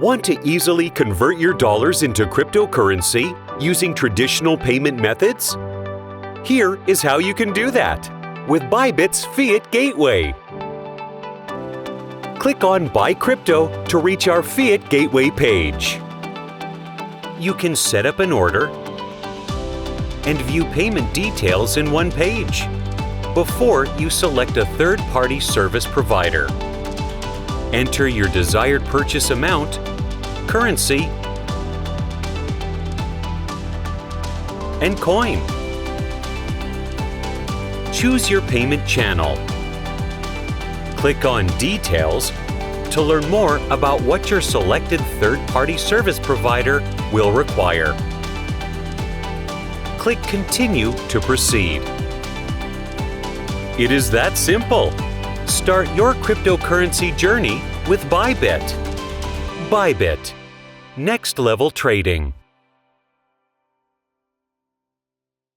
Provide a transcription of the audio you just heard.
Want to easily convert your dollars into cryptocurrency using traditional payment methods? Here is how you can do that with Bybit's Fiat Gateway. Click on Buy Crypto to reach our Fiat Gateway page. You can set up an order and view payment details in one page before you select a third-party service provider. Enter your desired purchase amount, currency, and coin. Choose your payment channel. Click on Details to learn more about what your selected third-party service provider will require. Click Continue to proceed. It is that simple. Start your cryptocurrency journey with Bybit. Bybit. Next level trading.